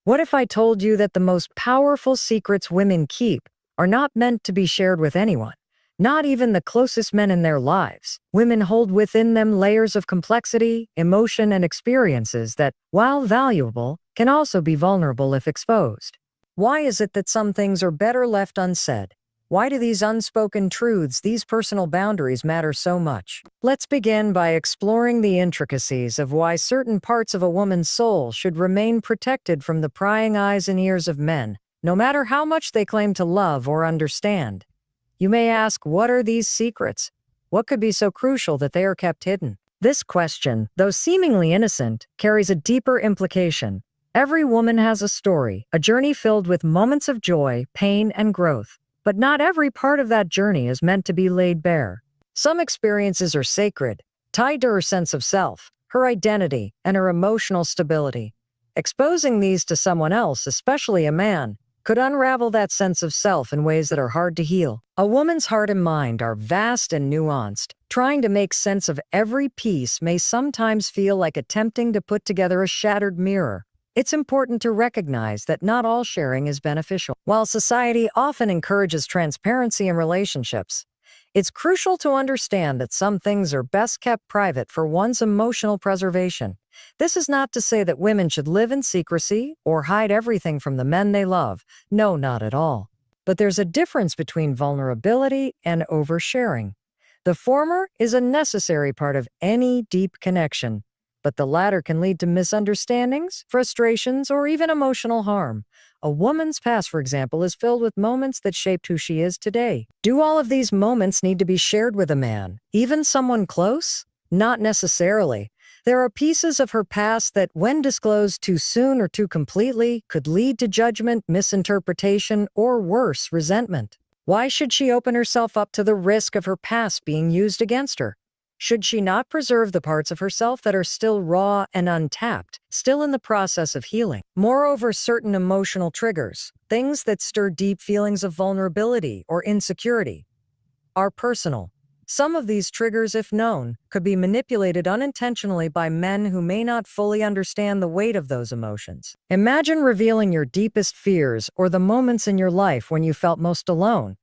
What if I told you that the most powerful secrets women keep are not meant to be shared with anyone? Not even the closest men in their lives. Women hold within them layers of complexity, emotion, and experiences that, while valuable, can also be vulnerable if exposed. Why is it that some things are better left unsaid? Why do these unspoken truths, these personal boundaries matter so much? Let's begin by exploring the intricacies of why certain parts of a woman's soul should remain protected from the prying eyes and ears of men, no matter how much they claim to love or understand. You may ask, what are these secrets? What could be so crucial that they are kept hidden? This question, though seemingly innocent, carries a deeper implication. Every woman has a story, a journey filled with moments of joy, pain, and growth. But not every part of that journey is meant to be laid bare. Some experiences are sacred, tied to her sense of self, her identity, and her emotional stability. Exposing these to someone else, especially a man, could unravel that sense of self in ways that are hard to heal. A woman's heart and mind are vast and nuanced. Trying to make sense of every piece may sometimes feel like attempting to put together a shattered mirror. It's important to recognize that not all sharing is beneficial. While society often encourages transparency in relationships, it's crucial to understand that some things are best kept private for one's emotional preservation. This is not to say that women should live in secrecy or hide everything from the men they love. No, not at all. But there's a difference between vulnerability and oversharing. The former is a necessary part of any deep connection, but the latter can lead to misunderstandings, frustrations, or even emotional harm. A woman's past, for example, is filled with moments that shaped who she is today. Do all of these moments need to be shared with a man, even someone close? Not necessarily. There are pieces of her past that, when disclosed too soon or too completely, could lead to judgment, misinterpretation, or worse, resentment. Why should she open herself up to the risk of her past being used against her? Should she not preserve the parts of herself that are still raw and untapped, still in the process of healing? Moreover, certain emotional triggers, things that stir deep feelings of vulnerability or insecurity, are personal. Some of these triggers, if known, could be manipulated unintentionally by men who may not fully understand the weight of those emotions. Imagine revealing your deepest fears or the moments in your life when you felt most alone.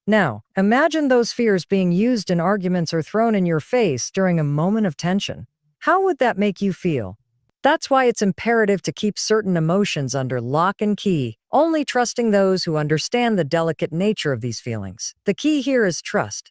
Now, imagine those fears being used in arguments or thrown in your face during a moment of tension. How would that make you feel? That's why it's imperative to keep certain emotions under lock and key, only trusting those who understand the delicate nature of these feelings. The key here is trust.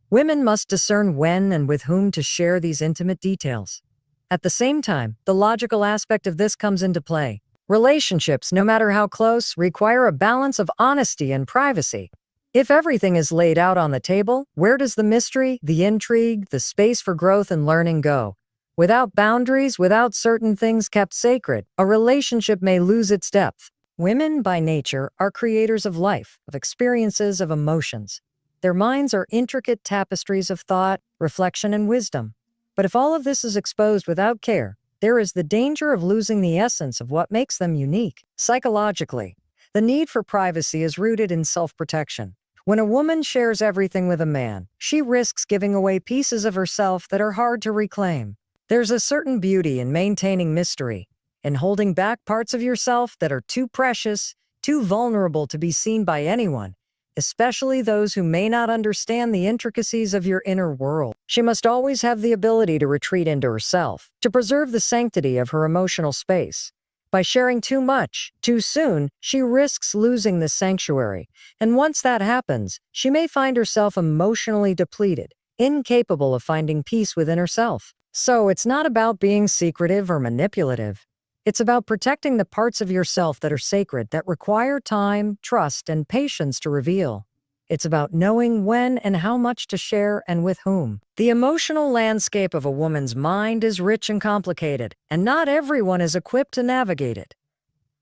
Women must discern when and with whom to share these intimate details. At the same time, the logical aspect of this comes into play. Relationships, no matter how close, require a balance of honesty and privacy. If everything is laid out on the table, where does the mystery, the intrigue, the space for growth and learning go? Without boundaries, without certain things kept sacred, a relationship may lose its depth. Women, by nature, are creators of life, of experiences, of emotions. Their minds are intricate tapestries of thought, reflection, and wisdom. But if all of this is exposed without care, there is the danger of losing the essence of what makes them unique. Psychologically, the need for privacy is rooted in self-protection. When a woman shares everything with a man, she risks giving away pieces of herself that are hard to reclaim. There's a certain beauty in maintaining mystery, in holding back parts of yourself that are too precious, too vulnerable to be seen by anyone, especially those who may not understand the intricacies of your inner world. She must always have the ability to retreat into herself, to preserve the sanctity of her emotional space. By sharing too much, too soon, she risks losing this sanctuary. And once that happens, she may find herself emotionally depleted, incapable of finding peace within herself. So it's not about being secretive or manipulative. It's about protecting the parts of yourself that are sacred, that require time, trust, and patience to reveal. It's about knowing when and how much to share and with whom. The emotional landscape of a woman's mind is rich and complicated, and not everyone is equipped to navigate it.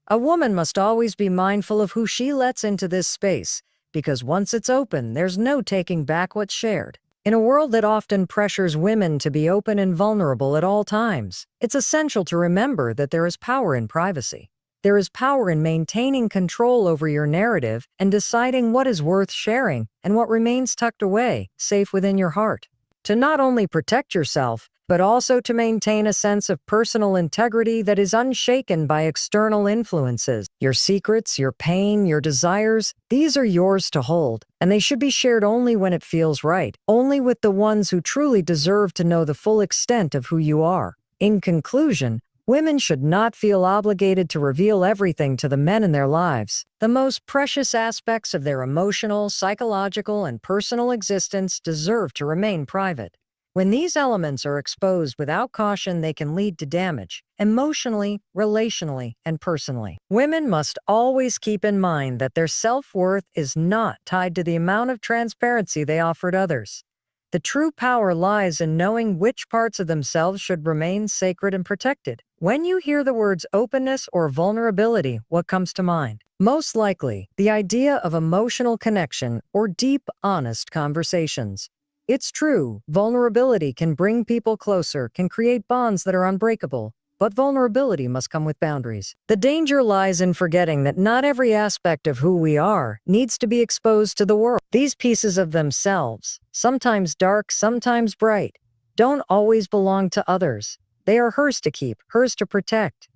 A woman must always be mindful of who she lets into this space, because once it's open, there's no taking back what's shared. In a world that often pressures women to be open and vulnerable at all times, it's essential to remember that there is power in privacy. There is power in maintaining control over your narrative and deciding what is worth sharing and what remains tucked away, safe within your heart. To not only protect yourself, but also to maintain a sense of personal integrity that is unshaken by external influences. Your secrets, your pain, your desires, these are yours to hold, and they should be shared only when it feels right, only with the ones who truly deserve to know the full extent of who you are. In conclusion, women should not feel obligated to reveal everything to the men in their lives. The most precious aspects of their emotional, psychological, and personal existence deserve to remain private. When these elements are exposed without caution, they can lead to damage, emotionally, relationally, and personally. Women must always keep in mind that their self-worth is not tied to the amount of transparency they offer to others. The true power lies in knowing which parts of themselves should remain sacred and protected. When you hear the words openness or vulnerability, what comes to mind? Most likely, the idea of emotional connection or deep, honest conversations. It's true, vulnerability can bring people closer, can create bonds that are unbreakable, but vulnerability must come with boundaries. The danger lies in forgetting that not every aspect of who we are needs to be exposed to the world. These pieces of themselves, sometimes dark, sometimes bright, don't always belong to others. They are hers to keep, hers to protect.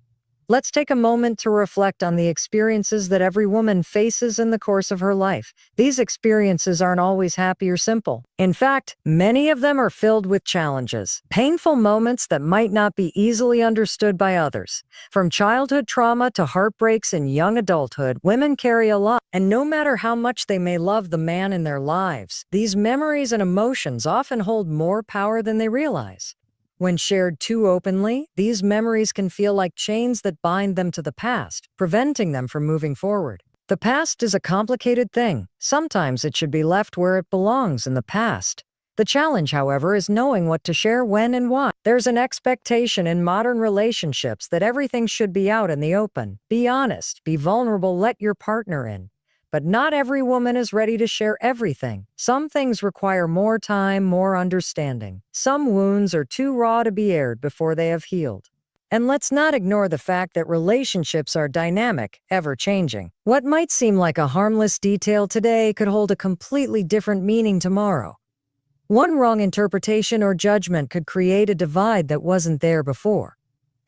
Let's take a moment to reflect on the experiences that every woman faces in the course of her life. These experiences aren't always happy or simple. In fact, many of them are filled with challenges, painful moments that might not be easily understood by others. From childhood trauma to heartbreaks in young adulthood, women carry a lot. And no matter how much they may love the man in their lives, these memories and emotions often hold more power than they realize. When shared too openly, these memories can feel like chains that bind them to the past, preventing them from moving forward. The past is a complicated thing. Sometimes it should be left where it belongs, in the past. The challenge, however, is knowing what to share, when, and why. There's an expectation in modern relationships that everything should be out in the open. Be honest, be vulnerable, let your partner in. But not every woman is ready to share everything. Some things require more time, more understanding. Some wounds are too raw to be aired before they have healed. And let's not ignore the fact that relationships are dynamic, ever-changing. What might seem like a harmless detail today could hold a completely different meaning tomorrow. One wrong interpretation or judgment could create a divide that wasn't there before.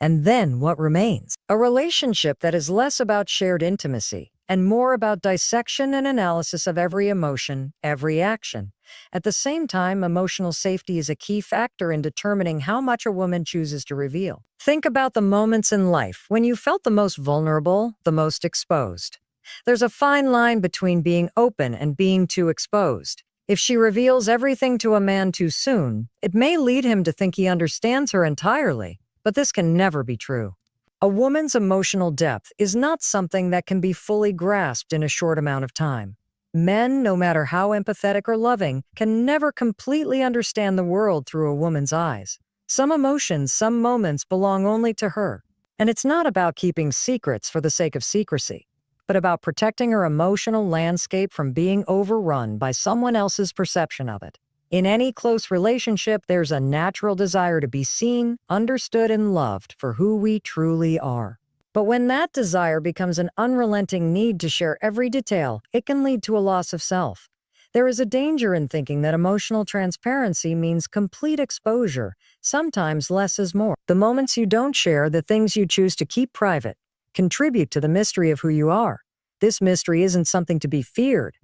And then what remains? A relationship that is less about shared intimacy and more about dissection and analysis of every emotion, every action. At the same time, emotional safety is a key factor in determining how much a woman chooses to reveal. Think about the moments in life when you felt the most vulnerable, the most exposed. There's a fine line between being open and being too exposed. If she reveals everything to a man too soon, it may lead him to think he understands her entirely, but this can never be true. A woman's emotional depth is not something that can be fully grasped in a short amount of time. Men, no matter how empathetic or loving, can never completely understand the world through a woman's eyes. Some emotions, some moments belong only to her. And it's not about keeping secrets for the sake of secrecy, but about protecting her emotional landscape from being overrun by someone else's perception of it. In any close relationship, there's a natural desire to be seen, understood, and loved for who we truly are. But when that desire becomes an unrelenting need to share every detail, it can lead to a loss of self. There is a danger in thinking that emotional transparency means complete exposure. Sometimes less is more. The moments you don't share, the things you choose to keep private, contribute to the mystery of who you are. This mystery isn't something to be feared.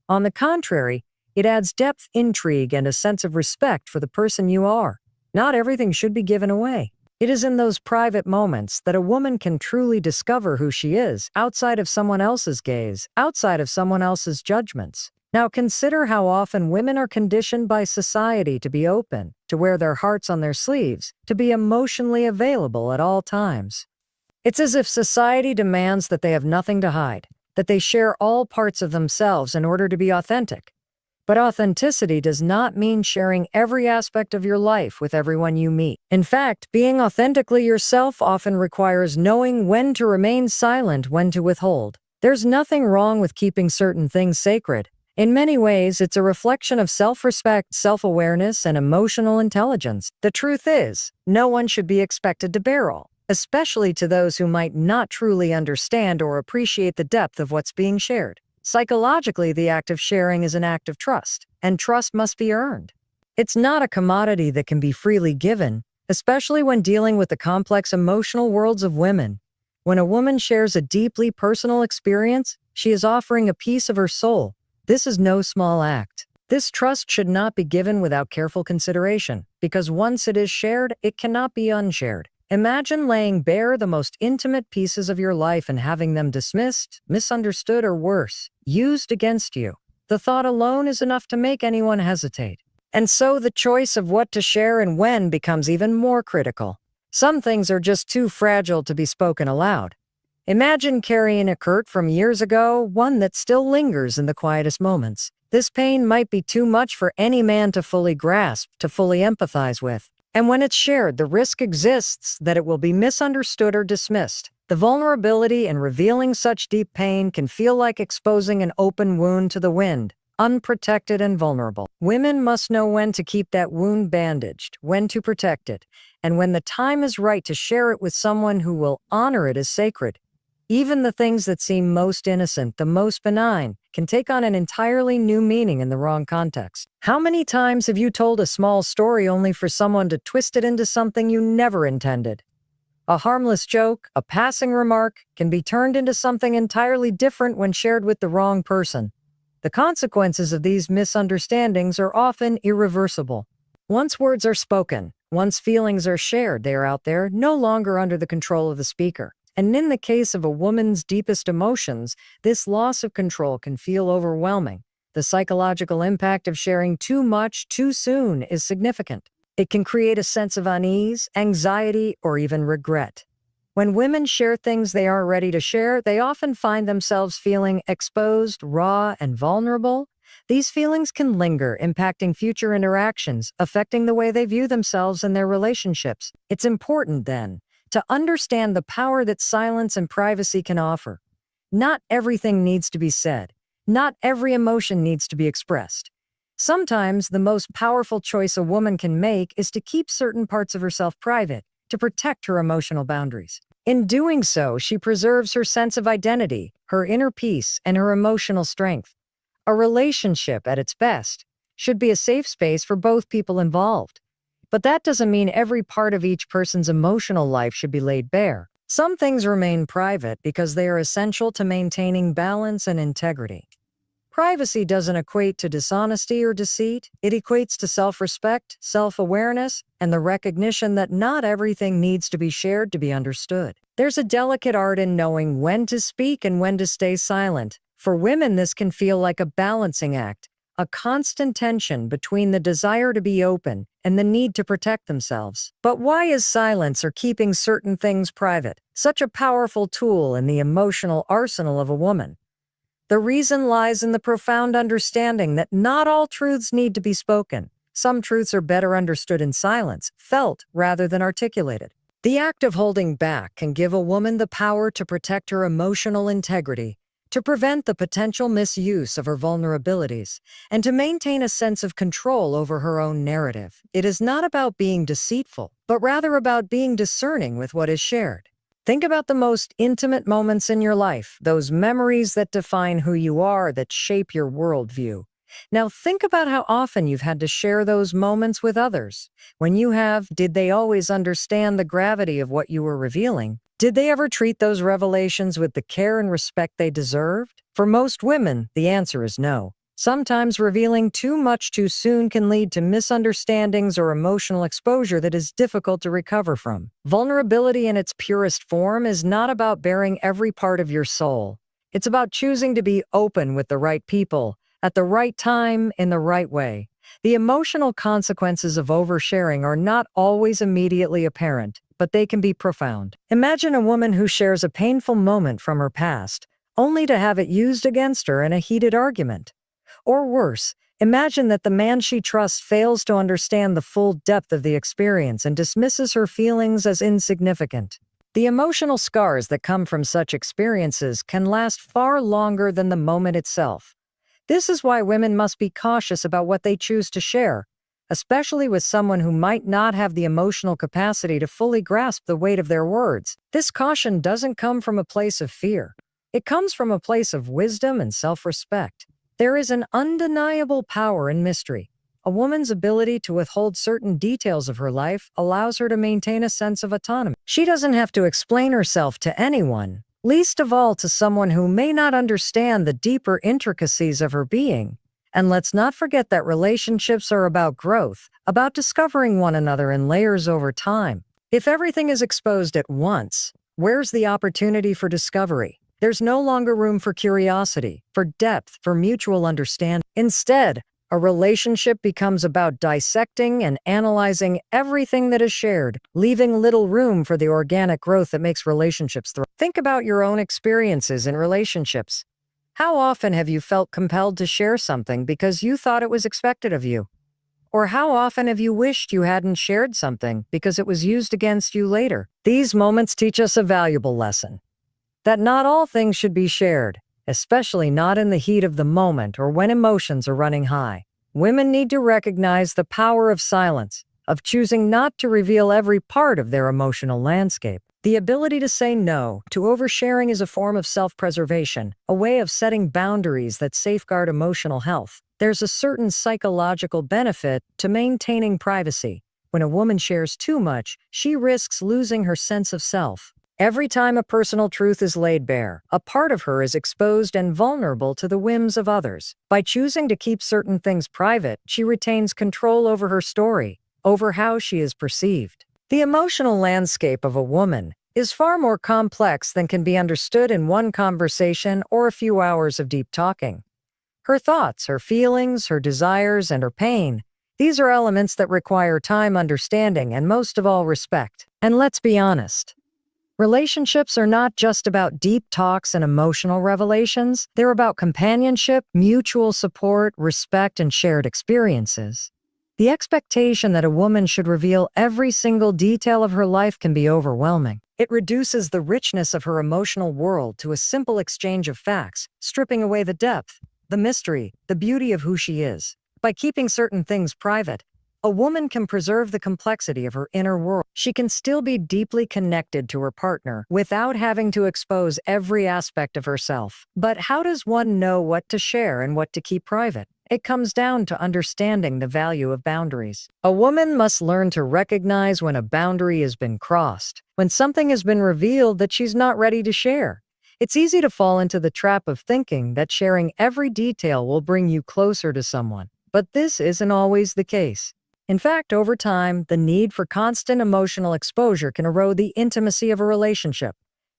On the contrary, it adds depth, intrigue, and a sense of respect for the person you are. Not everything should be given away. It is in those private moments that a woman can truly discover who she is, outside of someone else's gaze, outside of someone else's judgments. Now consider how often women are conditioned by society to be open, to wear their hearts on their sleeves, to be emotionally available at all times. It's as if society demands that they have nothing to hide, that they share all parts of themselves in order to be authentic. But authenticity does not mean sharing every aspect of your life with everyone you meet. In fact, being authentically yourself often requires knowing when to remain silent, when to withhold. There's nothing wrong with keeping certain things sacred. In many ways, it's a reflection of self-respect, self-awareness, and emotional intelligence. The truth is, no one should be expected to bear all, especially to those who might not truly understand or appreciate the depth of what's being shared. Psychologically, the act of sharing is an act of trust, and trust must be earned. It's not a commodity that can be freely given, especially when dealing with the complex emotional worlds of women. When a woman shares a deeply personal experience, she is offering a piece of her soul. This is no small act. This trust should not be given without careful consideration, because once it is shared, it cannot be unshared. Imagine laying bare the most intimate pieces of your life and having them dismissed, misunderstood, or worse, used against you. The thought alone is enough to make anyone hesitate. And so the choice of what to share and when becomes even more critical. Some things are just too fragile to be spoken aloud. Imagine carrying a hurt from years ago, one that still lingers in the quietest moments. This pain might be too much for any man to fully grasp, to fully empathize with. And when it's shared, the risk exists that it will be misunderstood or dismissed. The vulnerability in revealing such deep pain can feel like exposing an open wound to the wind, unprotected and vulnerable. Women must know when to keep that wound bandaged, when to protect it, and when the time is right to share it with someone who will honor it as sacred. Even the things that seem most innocent, the most benign, can take on an entirely new meaning in the wrong context. How many times have you told a small story only for someone to twist it into something you never intended? A harmless joke, a passing remark, can be turned into something entirely different when shared with the wrong person. The consequences of these misunderstandings are often irreversible. Once words are spoken, once feelings are shared, they are out there, no longer under the control of the speaker. And in the case of a woman's deepest emotions, this loss of control can feel overwhelming. The psychological impact of sharing too much too soon is significant. It can create a sense of unease, anxiety, or even regret. When women share things they aren't ready to share, they often find themselves feeling exposed, raw, and vulnerable. These feelings can linger, impacting future interactions, affecting the way they view themselves and their relationships. It's important, then, to understand the power that silence and privacy can offer. Not everything needs to be said. Not every emotion needs to be expressed. Sometimes the most powerful choice a woman can make is to keep certain parts of herself private, to protect her emotional boundaries. In doing so, she preserves her sense of identity, her inner peace, and her emotional strength. A relationship, at its best, should be a safe space for both people involved. But that doesn't mean every part of each person's emotional life should be laid bare. Some things remain private because they are essential to maintaining balance and integrity. Privacy doesn't equate to dishonesty or deceit. It equates to self-respect, self-awareness, and the recognition that not everything needs to be shared to be understood. There's a delicate art in knowing when to speak and when to stay silent. For women, this can feel like a balancing act, a constant tension between the desire to be open and the need to protect themselves. But why is silence or keeping certain things private such a powerful tool in the emotional arsenal of a woman? The reason lies in the profound understanding that not all truths need to be spoken. Some truths are better understood in silence, felt rather than articulated. The act of holding back can give a woman the power to protect her emotional integrity, to prevent the potential misuse of her vulnerabilities, and to maintain a sense of control over her own narrative. It is not about being deceitful, but rather about being discerning with what is shared. Think about the most intimate moments in your life, those memories that define who you are, that shape your worldview. Now think about how often you've had to share those moments with others. When you have, did they always understand the gravity of what you were revealing? Did they ever treat those revelations with the care and respect they deserved? For most women, the answer is no. Sometimes revealing too much too soon can lead to misunderstandings or emotional exposure that is difficult to recover from. Vulnerability in its purest form is not about bearing every part of your soul. It's about choosing to be open with the right people, at the right time, in the right way. The emotional consequences of oversharing are not always immediately apparent, but they can be profound. Imagine a woman who shares a painful moment from her past, only to have it used against her in a heated argument. Or worse, imagine that the man she trusts fails to understand the full depth of the experience and dismisses her feelings as insignificant. The emotional scars that come from such experiences can last far longer than the moment itself. This is why women must be cautious about what they choose to share, especially with someone who might not have the emotional capacity to fully grasp the weight of their words. This caution doesn't come from a place of fear. It comes from a place of wisdom and self-respect. There is an undeniable power in mystery. A woman's ability to withhold certain details of her life allows her to maintain a sense of autonomy. She doesn't have to explain herself to anyone, least of all to someone who may not understand the deeper intricacies of her being. And let's not forget that relationships are about growth, about discovering one another in layers over time. If everything is exposed at once, where's the opportunity for discovery? There's no longer room for curiosity, for depth, for mutual understanding. Instead, a relationship becomes about dissecting and analyzing everything that is shared, leaving little room for the organic growth that makes relationships thrive. Think about your own experiences in relationships. How often have you felt compelled to share something because you thought it was expected of you? Or how often have you wished you hadn't shared something because it was used against you later? These moments teach us a valuable lesson: that not all things should be shared, especially not in the heat of the moment or when emotions are running high. Women need to recognize the power of silence, of choosing not to reveal every part of their emotional landscape. The ability to say no to oversharing is a form of self-preservation, a way of setting boundaries that safeguard emotional health. There's a certain psychological benefit to maintaining privacy. When a woman shares too much, she risks losing her sense of self. Every time a personal truth is laid bare, a part of her is exposed and vulnerable to the whims of others. By choosing to keep certain things private, she retains control over her story, over how she is perceived. The emotional landscape of a woman is far more complex than can be understood in one conversation or a few hours of deep talking. Her thoughts, her feelings, her desires, and her pain, these are elements that require time, understanding, and most of all, respect. And let's be honest, relationships are not just about deep talks and emotional revelations. They're about companionship, mutual support, respect, and shared experiences. The expectation that a woman should reveal every single detail of her life can be overwhelming. It reduces the richness of her emotional world to a simple exchange of facts, stripping away the depth, the mystery, the beauty of who she is. By keeping certain things private, a woman can preserve the complexity of her inner world. She can still be deeply connected to her partner without having to expose every aspect of herself. But how does one know what to share and what to keep private? It comes down to understanding the value of boundaries. A woman must learn to recognize when a boundary has been crossed, when something has been revealed that she's not ready to share. It's easy to fall into the trap of thinking that sharing every detail will bring you closer to someone. But this isn't always the case. In fact, over time, the need for constant emotional exposure can erode the intimacy of a relationship.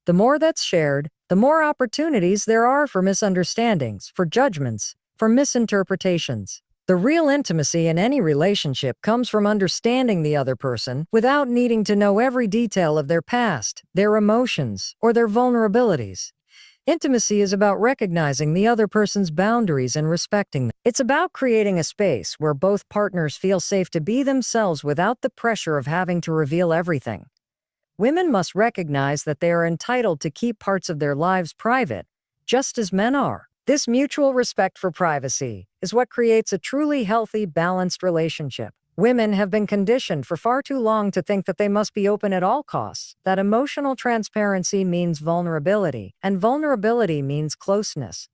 The more that's shared, the more opportunities there are for misunderstandings, for judgments, for misinterpretations. The real intimacy in any relationship comes from understanding the other person without needing to know every detail of their past, their emotions, or their vulnerabilities. Intimacy is about recognizing the other person's boundaries and respecting them. It's about creating a space where both partners feel safe to be themselves without the pressure of having to reveal everything. Women must recognize that they are entitled to keep parts of their lives private, just as men are. This mutual respect for privacy is what creates a truly healthy, balanced relationship. Women have been conditioned for far too long to think that they must be open at all costs, that emotional transparency means vulnerability, and vulnerability means closeness.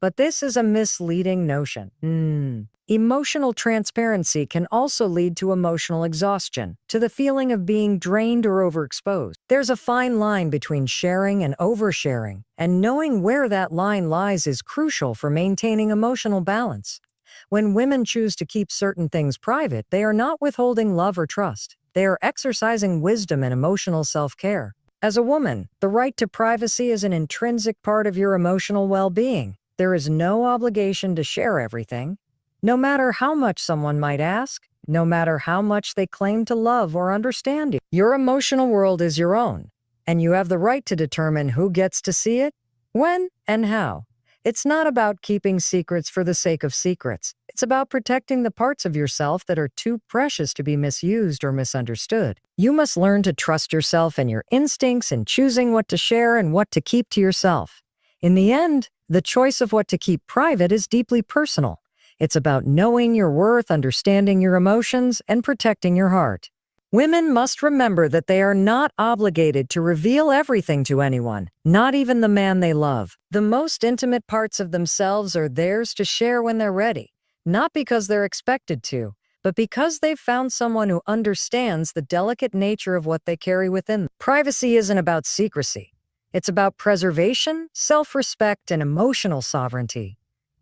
But this is a misleading notion. Emotional transparency can also lead to emotional exhaustion, to the feeling of being drained or overexposed. There's a fine line between sharing and oversharing, and knowing where that line lies is crucial for maintaining emotional balance. When women choose to keep certain things private, they are not withholding love or trust. They are exercising wisdom and emotional self-care. As a woman, the right to privacy is an intrinsic part of your emotional well-being. There is no obligation to share everything. No matter how much someone might ask, no matter how much they claim to love or understand you, your emotional world is your own, and you have the right to determine who gets to see it, when, and how. It's not about keeping secrets for the sake of secrets. It's about protecting the parts of yourself that are too precious to be misused or misunderstood. You must learn to trust yourself and your instincts in choosing what to share and what to keep to yourself. In the end, the choice of what to keep private is deeply personal. It's about knowing your worth, understanding your emotions, and protecting your heart. Women must remember that they are not obligated to reveal everything to anyone, not even the man they love. The most intimate parts of themselves are theirs to share when they're ready. not because they're expected to, but because they've found someone who understands the delicate nature of what they carry within them. Privacy isn't about secrecy. It's about preservation, self-respect, and emotional sovereignty.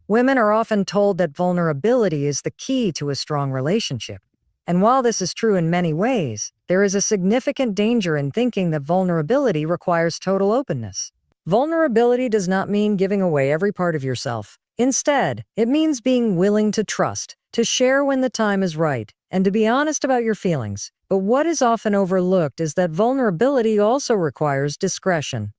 Women are often told that vulnerability is the key to a strong relationship. And while this is true in many ways, there is a significant danger in thinking that vulnerability requires total openness. Vulnerability does not mean giving away every part of yourself. Instead, it means being willing to trust, to share when the time is right, and to be honest about your feelings. But what is often overlooked is that vulnerability also requires discretion.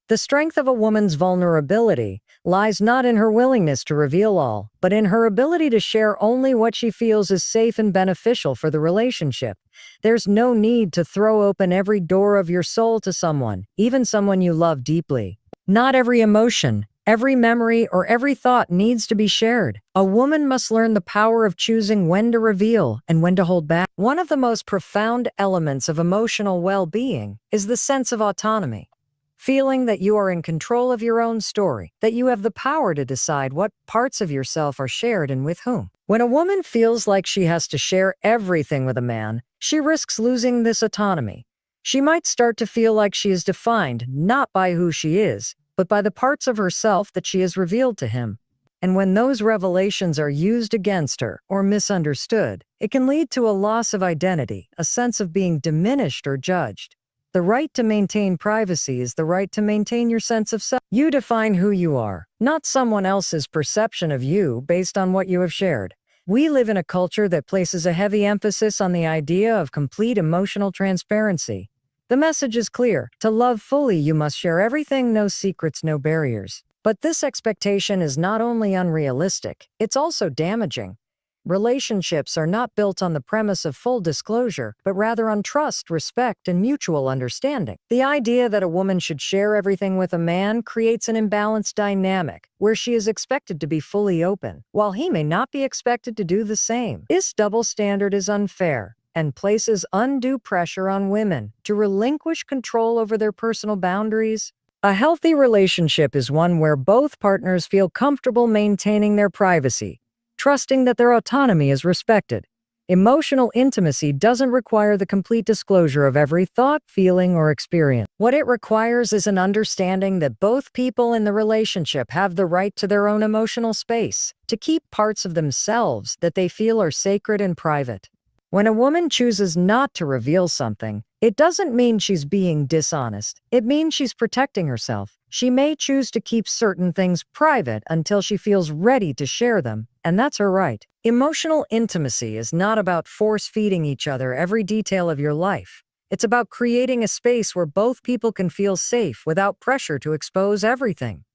The strength of a woman's vulnerability lies not in her willingness to reveal all, but in her ability to share only what she feels is safe and beneficial for the relationship. There's no need to throw open every door of your soul to someone, even someone you love deeply. Not every emotion, every memory, or every thought needs to be shared. A woman must learn the power of choosing when to reveal and when to hold back. One of the most profound elements of emotional well-being is the sense of autonomy. Feeling that you are in control of your own story, that you have the power to decide what parts of yourself are shared and with whom. When a woman feels like she has to share everything with a man, she risks losing this autonomy. She might start to feel like she is defined not by who she is, but by the parts of herself that she has revealed to him. And when those revelations are used against her or misunderstood, it can lead to a loss of identity, a sense of being diminished or judged. The right to maintain privacy is the right to maintain your sense of self. You define who you are, not someone else's perception of you based on what you have shared. We live in a culture that places a heavy emphasis on the idea of complete emotional transparency. The message is clear. To love fully, you must share everything, no secrets, no barriers. But this expectation is not only unrealistic, it's also damaging. Relationships are not built on the premise of full disclosure, but rather on trust, respect, and mutual understanding. The idea that a woman should share everything with a man creates an imbalanced dynamic, where she is expected to be fully open, while he may not be expected to do the same. This double standard is unfair and places undue pressure on women to relinquish control over their personal boundaries. A healthy relationship is one where both partners feel comfortable maintaining their privacy, trusting that their autonomy is respected. Emotional intimacy doesn't require the complete disclosure of every thought, feeling, or experience. What it requires is an understanding that both people in the relationship have the right to their own emotional space, to keep parts of themselves that they feel are sacred and private. When a woman chooses not to reveal something, it doesn't mean she's being dishonest. It means she's protecting herself. She may choose to keep certain things private until she feels ready to share them, and that's her right. Emotional intimacy is not about force-feeding each other every detail of your life. It's about creating a space where both people can feel safe without pressure to expose everything.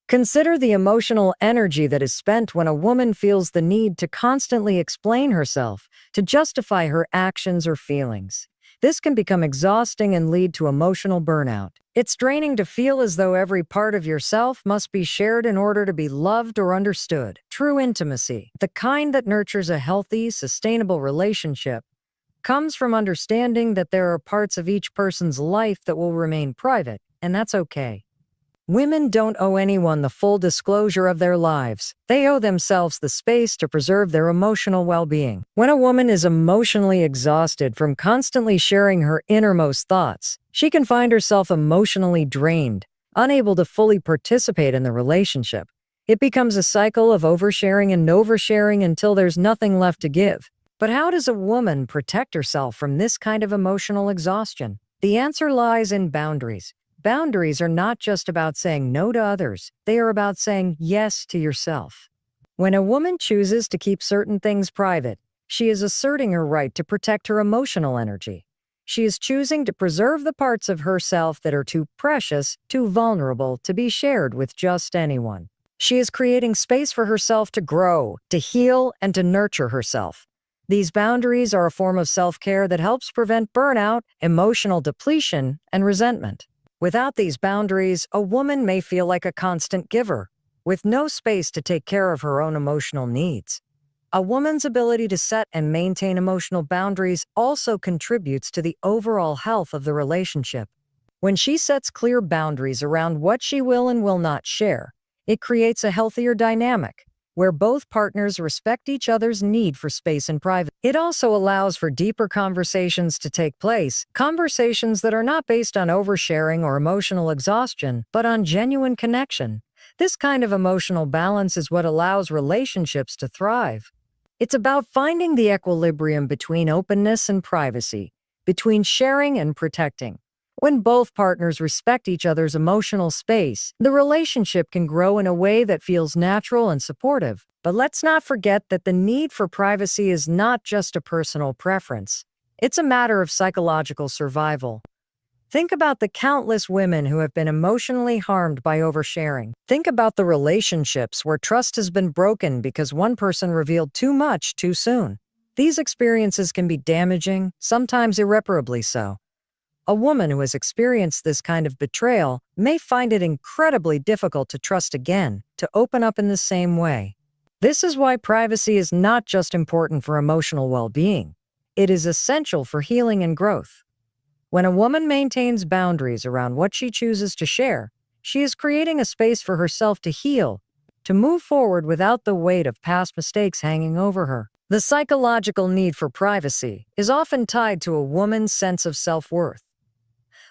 Consider the emotional energy that is spent when a woman feels the need to constantly explain herself, to justify her actions or feelings. This can become exhausting and lead to emotional burnout. It's draining to feel as though every part of yourself must be shared in order to be loved or understood. True intimacy, the kind that nurtures a healthy, sustainable relationship, comes from understanding that there are parts of each person's life that will remain private, and that's okay. Women don't owe anyone the full disclosure of their lives. They owe themselves the space to preserve their emotional well-being. When a woman is emotionally exhausted from constantly sharing her innermost thoughts, she can find herself emotionally drained, unable to fully participate in the relationship. It becomes a cycle of oversharing and oversharing until there's nothing left to give. But how does a woman protect herself from this kind of emotional exhaustion? The answer lies in boundaries. Boundaries are not just about saying no to others, they are about saying yes to yourself. When a woman chooses to keep certain things private, she is asserting her right to protect her emotional energy. She is choosing to preserve the parts of herself that are too precious, too vulnerable to be shared with just anyone. She is creating space for herself to grow, to heal, and to nurture herself. These boundaries are a form of self-care that helps prevent burnout, emotional depletion, and resentment. Without these boundaries, a woman may feel like a constant giver, with no space to take care of her own emotional needs. A woman's ability to set and maintain emotional boundaries also contributes to the overall health of the relationship. When she sets clear boundaries around what she will and will not share, it creates a healthier dynamic. where both partners respect each other's need for space and privacy. It also allows for deeper conversations to take place, conversations that are not based on oversharing or emotional exhaustion, but on genuine connection. This kind of emotional balance is what allows relationships to thrive. It's about finding the equilibrium between openness and privacy, between sharing and protecting. When both partners respect each other's emotional space, the relationship can grow in a way that feels natural and supportive. But let's not forget that the need for privacy is not just a personal preference. It's a matter of psychological survival. Think about the countless women who have been emotionally harmed by oversharing. Think about the relationships where trust has been broken because one person revealed too much too soon. These experiences can be damaging, sometimes irreparably so. A woman who has experienced this kind of betrayal may find it incredibly difficult to trust again, to open up in the same way. This is why privacy is not just important for emotional well-being. It is essential for healing and growth. When a woman maintains boundaries around what she chooses to share, she is creating a space for herself to heal, to move forward without the weight of past mistakes hanging over her. The psychological need for privacy is often tied to a woman's sense of self-worth.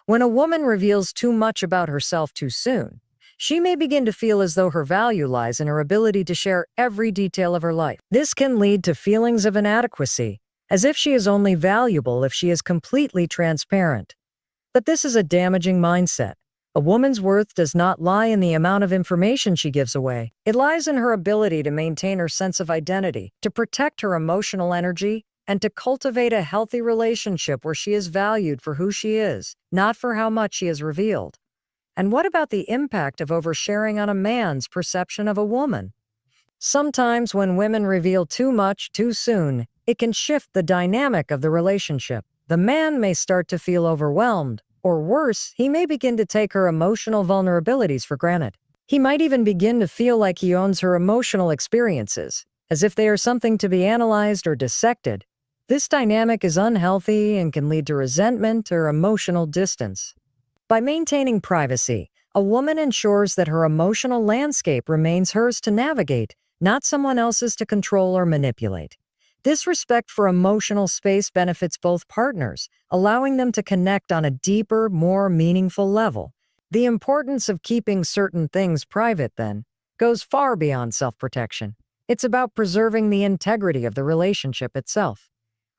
When a woman reveals too much about herself too soon, she may begin to feel as though her value lies in her ability to share every detail of her life. This can lead to feelings of inadequacy, as if she is only valuable if she is completely transparent. But this is a damaging mindset. A woman's worth does not lie in the amount of information she gives away. It lies in her ability to maintain her sense of identity, to protect her emotional energy, and to cultivate a healthy relationship where she is valued for who she is, not for how much she has revealed. And what about the impact of oversharing on a man's perception of a woman? Sometimes when women reveal too much too soon, it can shift the dynamic of the relationship. The man may start to feel overwhelmed, or worse, he may begin to take her emotional vulnerabilities for granted. He might even begin to feel like he owns her emotional experiences, as if they are something to be analyzed or dissected. This dynamic is unhealthy and can lead to resentment or emotional distance. By maintaining privacy, a woman ensures that her emotional landscape remains hers to navigate, not someone else's to control or manipulate. This respect for emotional space benefits both partners, allowing them to connect on a deeper, more meaningful level. The importance of keeping certain things private, then, goes far beyond self-protection. It's about preserving the integrity of the relationship itself.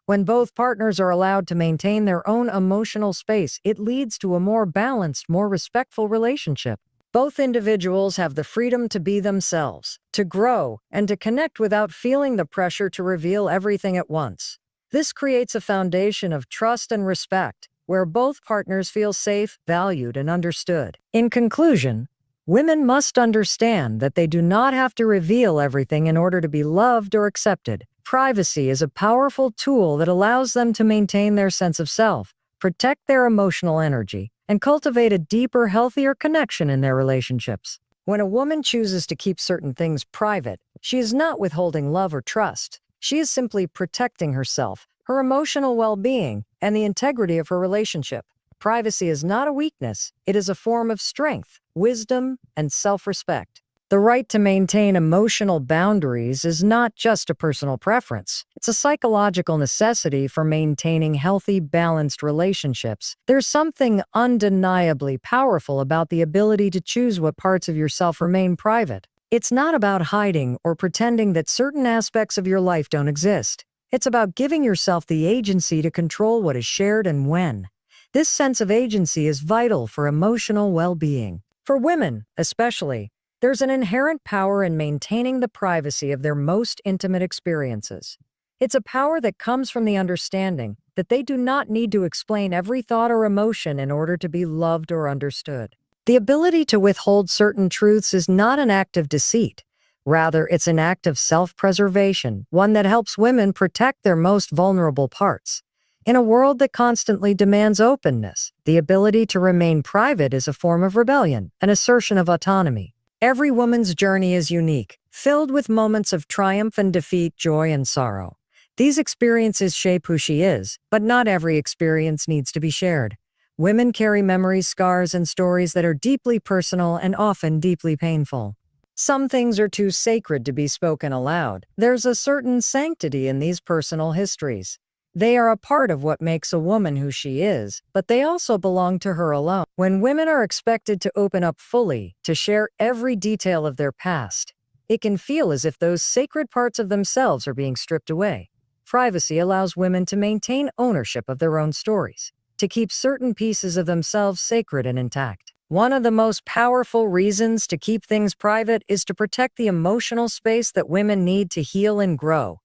When both partners are allowed to maintain their own emotional space, it leads to a more balanced, more respectful relationship. Both individuals have the freedom to be themselves, to grow, and to connect without feeling the pressure to reveal everything at once. This creates a foundation of trust and respect, where both partners feel safe, valued, and understood. In conclusion, women must understand that they do not have to reveal everything in order to be loved or accepted. Privacy is a powerful tool that allows them to maintain their sense of self, protect their emotional energy, and cultivate a deeper, healthier connection in their relationships. When a woman chooses to keep certain things private, she is not withholding love or trust. She is simply protecting herself, her emotional well-being, and the integrity of her relationship. Privacy is not a weakness. It is a form of strength, wisdom, and self-respect. The right to maintain emotional boundaries is not just a personal preference. It's a psychological necessity for maintaining healthy, balanced relationships. There's something undeniably powerful about the ability to choose what parts of yourself remain private. It's not about hiding or pretending that certain aspects of your life don't exist. It's about giving yourself the agency to control what is shared and when. This sense of agency is vital for emotional well-being. For women, especially, there's an inherent power in maintaining the privacy of their most intimate experiences. It's a power that comes from the understanding that they do not need to explain every thought or emotion in order to be loved or understood. The ability to withhold certain truths is not an act of deceit. Rather, it's an act of self-preservation, one that helps women protect their most vulnerable parts. In a world that constantly demands openness, the ability to remain private is a form of rebellion, an assertion of autonomy. Every woman's journey is unique, filled with moments of triumph and defeat, joy and sorrow. These experiences shape who she is, but not every experience needs to be shared. Women carry memories, scars, and stories that are deeply personal and often deeply painful. Some things are too sacred to be spoken aloud. There's a certain sanctity in these personal histories. They are a part of what makes a woman who she is, but they also belong to her alone. When women are expected to open up fully, to share every detail of their past, it can feel as if those sacred parts of themselves are being stripped away. Privacy allows women to maintain ownership of their own stories, to keep certain pieces of themselves sacred and intact. One of the most powerful reasons to keep things private is to protect the emotional space that women need to heal and grow.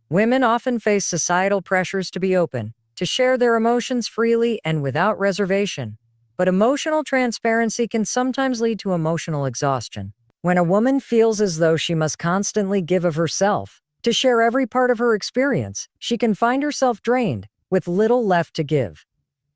Women often face societal pressures to be open, to share their emotions freely and without reservation. But emotional transparency can sometimes lead to emotional exhaustion. When a woman feels as though she must constantly give of herself, to share every part of her experience, she can find herself drained, with little left to give.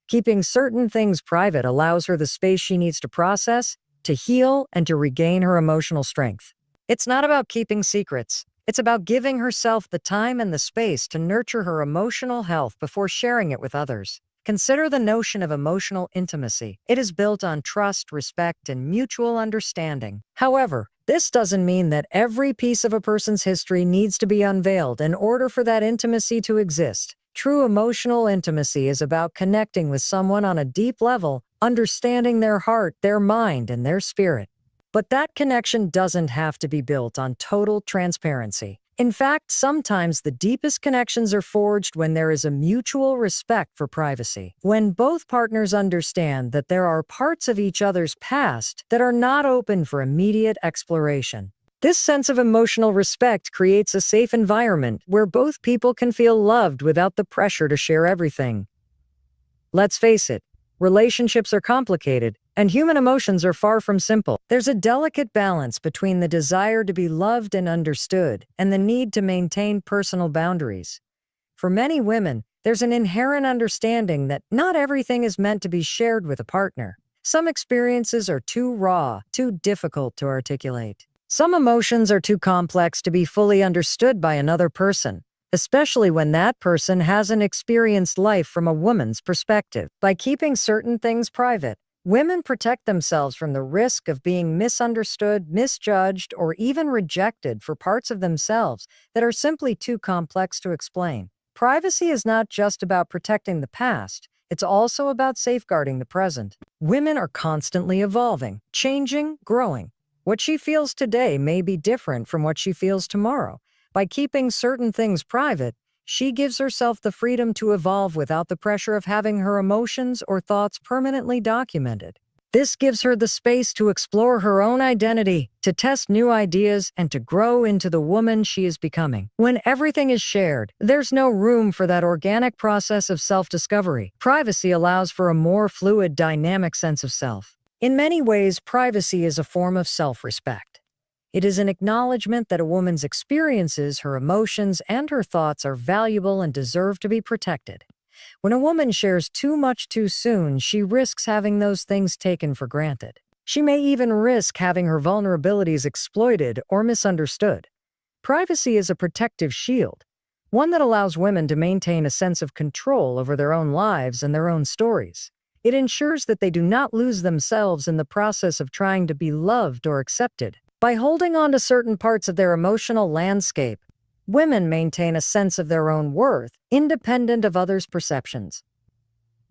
Keeping certain things private allows her the space she needs to process, to heal, and to regain her emotional strength. It's not about keeping secrets. It's about giving herself the time and the space to nurture her emotional health before sharing it with others. Consider the notion of emotional intimacy. It is built on trust, respect, and mutual understanding. However, this doesn't mean that every piece of a person's history needs to be unveiled in order for that intimacy to exist. True emotional intimacy is about connecting with someone on a deep level, understanding their heart, their mind, and their spirit. But that connection doesn't have to be built on total transparency. In fact, sometimes the deepest connections are forged when there is a mutual respect for privacy. When both partners understand that there are parts of each other's past that are not open for immediate exploration. This sense of emotional respect creates a safe environment where both people can feel loved without the pressure to share everything. Let's face it, relationships are complicated, and human emotions are far from simple. There's a delicate balance between the desire to be loved and understood and the need to maintain personal boundaries. For many women, there's an inherent understanding that not everything is meant to be shared with a partner. Some experiences are too raw, too difficult to articulate. Some emotions are too complex to be fully understood by another person, especially when that person hasn't experienced life from a woman's perspective. By keeping certain things private, women protect themselves from the risk of being misunderstood, misjudged, or even rejected for parts of themselves that are simply too complex to explain. Privacy is not just about protecting the past, it's also about safeguarding the present. Women are constantly evolving, changing, growing. What she feels today may be different from what she feels tomorrow. By keeping certain things private, she gives herself the freedom to evolve without the pressure of having her emotions or thoughts permanently documented. This gives her the space to explore her own identity, to test new ideas, and to grow into the woman she is becoming. When everything is shared, there's no room for that organic process of self-discovery. Privacy allows for a more fluid, dynamic sense of self. In many ways, privacy is a form of self-respect. It is an acknowledgement that a woman's experiences, her emotions, and her thoughts are valuable and deserve to be protected. When a woman shares too much too soon, she risks having those things taken for granted. She may even risk having her vulnerabilities exploited or misunderstood. Privacy is a protective shield, one that allows women to maintain a sense of control over their own lives and their own stories. It ensures that they do not lose themselves in the process of trying to be loved or accepted. By holding on to certain parts of their emotional landscape, women maintain a sense of their own worth, independent of others' perceptions.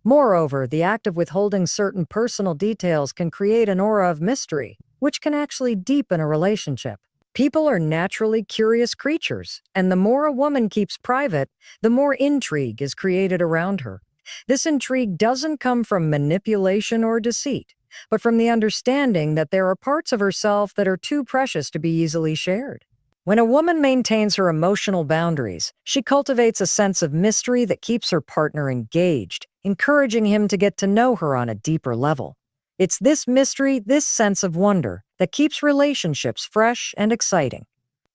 Moreover, the act of withholding certain personal details can create an aura of mystery, which can actually deepen a relationship. People are naturally curious creatures, and the more a woman keeps private, the more intrigue is created around her. This intrigue doesn't come from manipulation or deceit, but from the understanding that there are parts of herself that are too precious to be easily shared. When a woman maintains her emotional boundaries, she cultivates a sense of mystery that keeps her partner engaged, encouraging him to get to know her on a deeper level. It's this mystery, this sense of wonder, that keeps relationships fresh and exciting.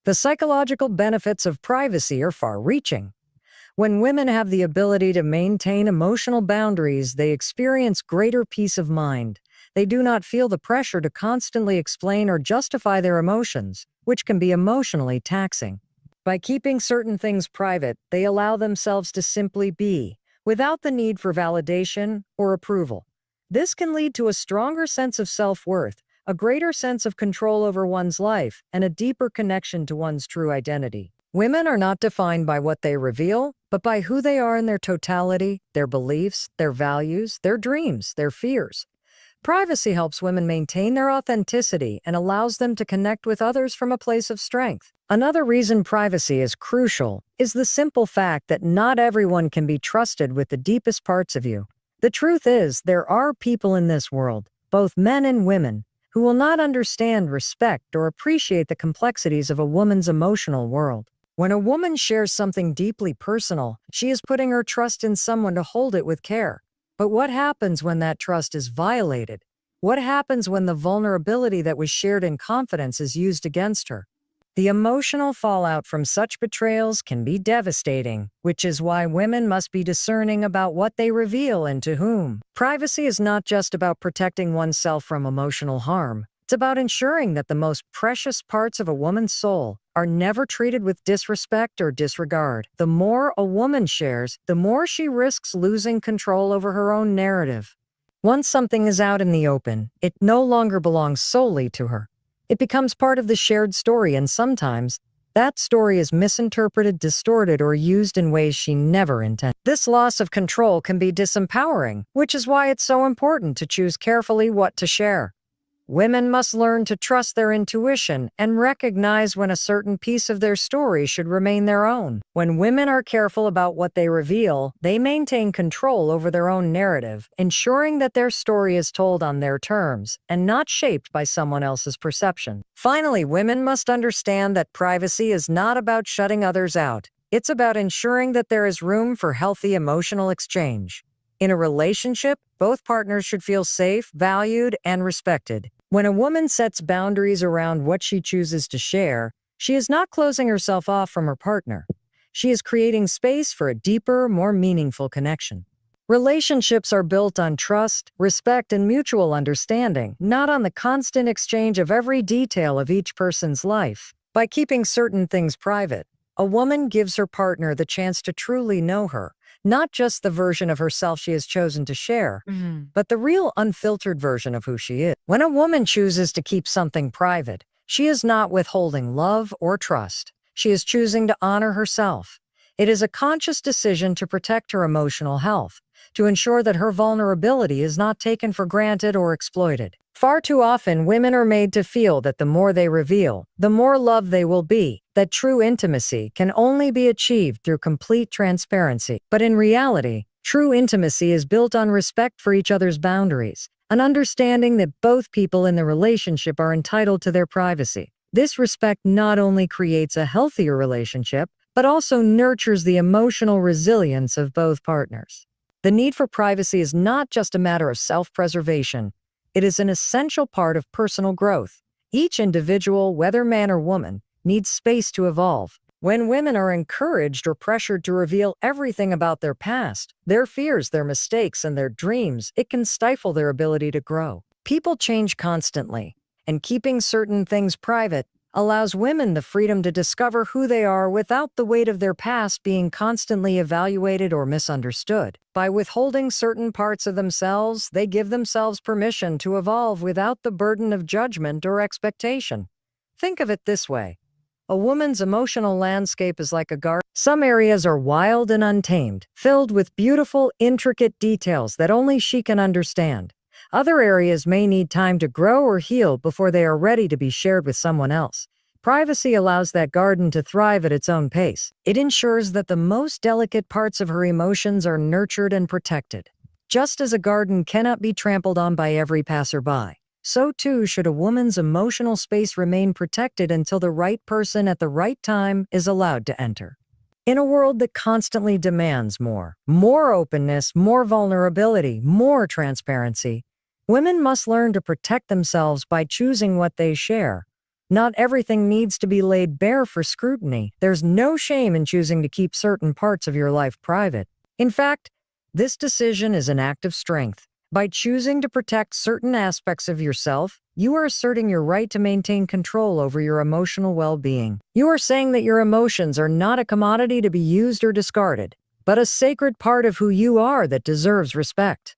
The psychological benefits of privacy are far-reaching. When women have the ability to maintain emotional boundaries, they experience greater peace of mind. They do not feel the pressure to constantly explain or justify their emotions, which can be emotionally taxing. By keeping certain things private, they allow themselves to simply be, without the need for validation or approval. This can lead to a stronger sense of self-worth, a greater sense of control over one's life, and a deeper connection to one's true identity. Women are not defined by what they reveal, but by who they are in their totality, their beliefs, their values, their dreams, their fears. Privacy helps women maintain their authenticity and allows them to connect with others from a place of strength. Another reason privacy is crucial is the simple fact that not everyone can be trusted with the deepest parts of you. The truth is, there are people in this world, both men and women, who will not understand, respect, or appreciate the complexities of a woman's emotional world. When a woman shares something deeply personal, she is putting her trust in someone to hold it with care. But what happens when that trust is violated? What happens when the vulnerability that was shared in confidence is used against her? The emotional fallout from such betrayals can be devastating, which is why women must be discerning about what they reveal and to whom. Privacy is not just about protecting oneself from emotional harm. It's about ensuring that the most precious parts of a woman's soul are never treated with disrespect or disregard. The more a woman shares, the more she risks losing control over her own narrative. Once something is out in the open, it no longer belongs solely to her. It becomes part of the shared story, and sometimes that story is misinterpreted, distorted, or used in ways she never intended. This loss of control can be disempowering, which is why it's so important to choose carefully what to share. Women must learn to trust their intuition and recognize when a certain piece of their story should remain their own. When women are careful about what they reveal, they maintain control over their own narrative, ensuring that their story is told on their terms and not shaped by someone else's perception. Finally, women must understand that privacy is not about shutting others out. It's about ensuring that there is room for healthy emotional exchange. In a relationship, both partners should feel safe, valued, and respected. When a woman sets boundaries around what she chooses to share, she is not closing herself off from her partner. She is creating space for a deeper, more meaningful connection. Relationships are built on trust, respect, and mutual understanding, not on the constant exchange of every detail of each person's life. By keeping certain things private, a woman gives her partner the chance to truly know her, not just the version of herself she has chosen to share, but the real unfiltered version of who she is. When a woman chooses to keep something private, she is not withholding love or trust. She is choosing to honor herself. It is a conscious decision to protect her emotional health, to ensure that her vulnerability is not taken for granted or exploited. Far too often, women are made to feel that the more they reveal, the more loved they will be, that true intimacy can only be achieved through complete transparency. But in reality, true intimacy is built on respect for each other's boundaries, an understanding that both people in the relationship are entitled to their privacy. This respect not only creates a healthier relationship, but also nurtures the emotional resilience of both partners. The need for privacy is not just a matter of self-preservation. It is an essential part of personal growth. Each individual, whether man or woman, needs space to evolve. When women are encouraged or pressured to reveal everything about their past, their fears, their mistakes, and their dreams, it can stifle their ability to grow. People change constantly, and keeping certain things private allows women the freedom to discover who they are without the weight of their past being constantly evaluated or misunderstood. By withholding certain parts of themselves, they give themselves permission to evolve without the burden of judgment or expectation. Think of it this way. A woman's emotional landscape is like a garden. Some areas are wild and untamed, filled with beautiful, intricate details that only she can understand. Other areas may need time to grow or heal before they are ready to be shared with someone else. Privacy allows that garden to thrive at its own pace. It ensures that the most delicate parts of her emotions are nurtured and protected. Just as a garden cannot be trampled on by every passerby, so too should a woman's emotional space remain protected until the right person at the right time is allowed to enter. In a world that constantly demands more openness, more vulnerability, more transparency, women must learn to protect themselves by choosing what they share. Not everything needs to be laid bare for scrutiny. There's no shame in choosing to keep certain parts of your life private. In fact, this decision is an act of strength. By choosing to protect certain aspects of yourself, you are asserting your right to maintain control over your emotional well-being. You are saying that your emotions are not a commodity to be used or discarded, but a sacred part of who you are that deserves respect.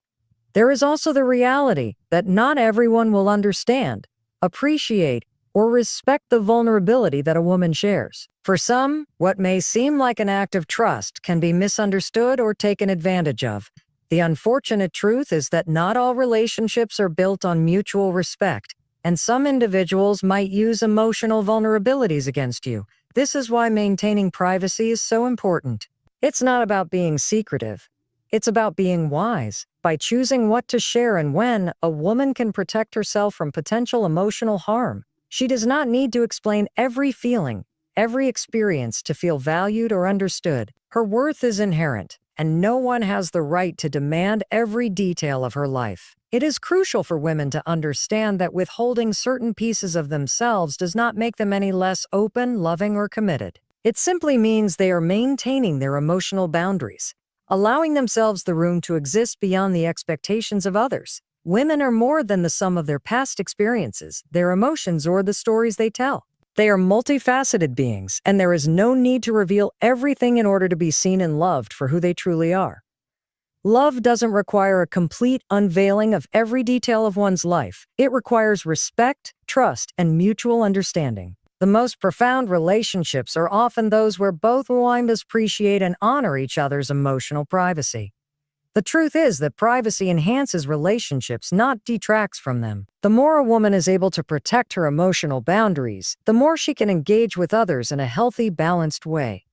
There is also the reality that not everyone will understand. appreciate, or respect the vulnerability that a woman shares. For some, what may seem like an act of trust can be misunderstood or taken advantage of. The unfortunate truth is that not all relationships are built on mutual respect, and some individuals might use emotional vulnerabilities against you. This is why maintaining privacy is so important. It's not about being secretive. It's about being wise. By choosing what to share and when, a woman can protect herself from potential emotional harm. She does not need to explain every feeling, every experience to feel valued or understood. Her worth is inherent, and no one has the right to demand every detail of her life. It is crucial for women to understand that withholding certain pieces of themselves does not make them any less open, loving, or committed. It simply means they are maintaining their emotional boundaries, allowing themselves the room to exist beyond the expectations of others. Women are more than the sum of their past experiences, their emotions, or the stories they tell. They are multifaceted beings, and there is no need to reveal everything in order to be seen and loved for who they truly are. Love doesn't require a complete unveiling of every detail of one's life. It requires respect, trust, and mutual understanding. The most profound relationships are often those where both women appreciate and honor each other's emotional privacy. The truth is that privacy enhances relationships, not detracts from them. The more a woman is able to protect her emotional boundaries, the more she can engage with others in a healthy, balanced way.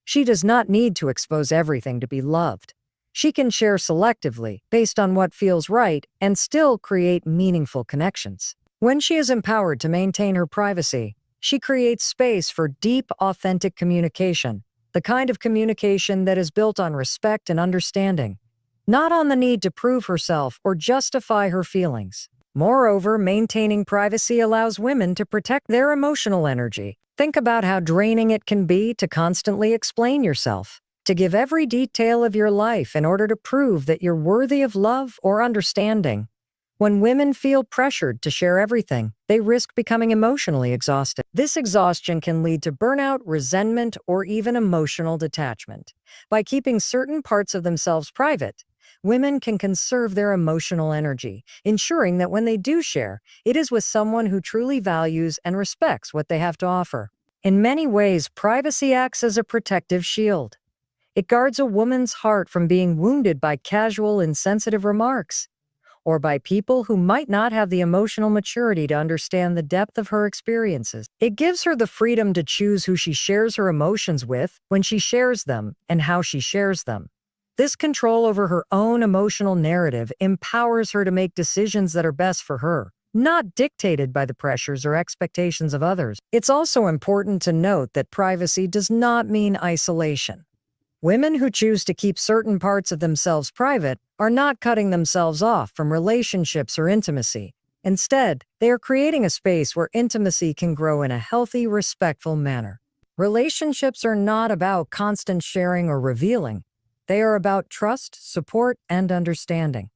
She does not need to expose everything to be loved. She can share selectively, based on what feels right, and still create meaningful connections. When she is empowered to maintain her privacy, she creates space for deep, authentic communication, the kind of communication that is built on respect and understanding, not on the need to prove herself or justify her feelings. Moreover, maintaining privacy allows women to protect their emotional energy. Think about how draining it can be to constantly explain yourself, to give every detail of your life in order to prove that you're worthy of love or understanding. When women feel pressured to share everything, they risk becoming emotionally exhausted. This exhaustion can lead to burnout, resentment, or even emotional detachment. By keeping certain parts of themselves private, women can conserve their emotional energy, ensuring that when they do share, it is with someone who truly values and respects what they have to offer. In many ways, privacy acts as a protective shield. It guards a woman's heart from being wounded by casual, insensitive remarks, or by people who might not have the emotional maturity to understand the depth of her experiences. It gives her the freedom to choose who she shares her emotions with, when she shares them, and how she shares them. This control over her own emotional narrative empowers her to make decisions that are best for her, not dictated by the pressures or expectations of others. It's also important to note that privacy does not mean isolation. Women who choose to keep certain parts of themselves private are not cutting themselves off from relationships or intimacy. Instead, they are creating a space where intimacy can grow in a healthy, respectful manner. Relationships are not about constant sharing or revealing. They are about trust, support, and understanding.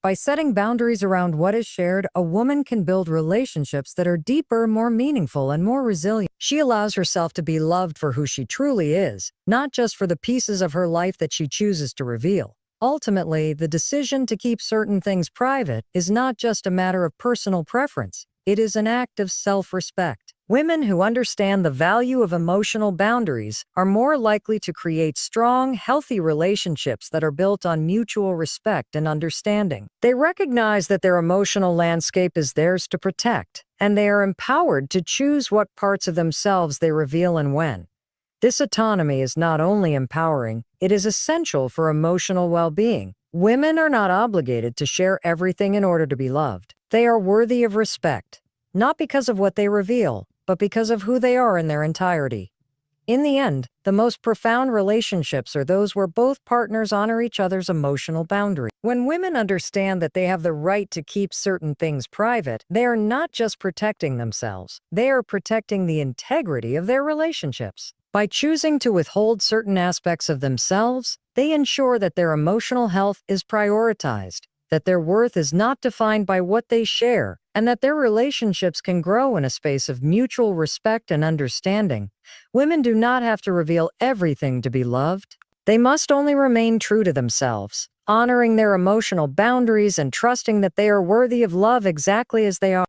By setting boundaries around what is shared, a woman can build relationships that are deeper, more meaningful, and more resilient. She allows herself to be loved for who she truly is, not just for the pieces of her life that she chooses to reveal. Ultimately, the decision to keep certain things private is not just a matter of personal preference. It is an act of self-respect. Women who understand the value of emotional boundaries are more likely to create strong, healthy relationships that are built on mutual respect and understanding. They recognize that their emotional landscape is theirs to protect, and they are empowered to choose what parts of themselves they reveal and when. This autonomy is not only empowering, it is essential for emotional well-being. Women are not obligated to share everything in order to be loved. They are worthy of respect, not because of what they reveal, but because of who they are in their entirety. In the end, the most profound relationships are those where both partners honor each other's emotional boundaries. When women understand that they have the right to keep certain things private, they are not just protecting themselves, they are protecting the integrity of their relationships. By choosing to withhold certain aspects of themselves, they ensure that their emotional health is prioritized, that their worth is not defined by what they share, and that their relationships can grow in a space of mutual respect and understanding. Women do not have to reveal everything to be loved. They must only remain true to themselves, honoring their emotional boundaries and trusting that they are worthy of love exactly as they are.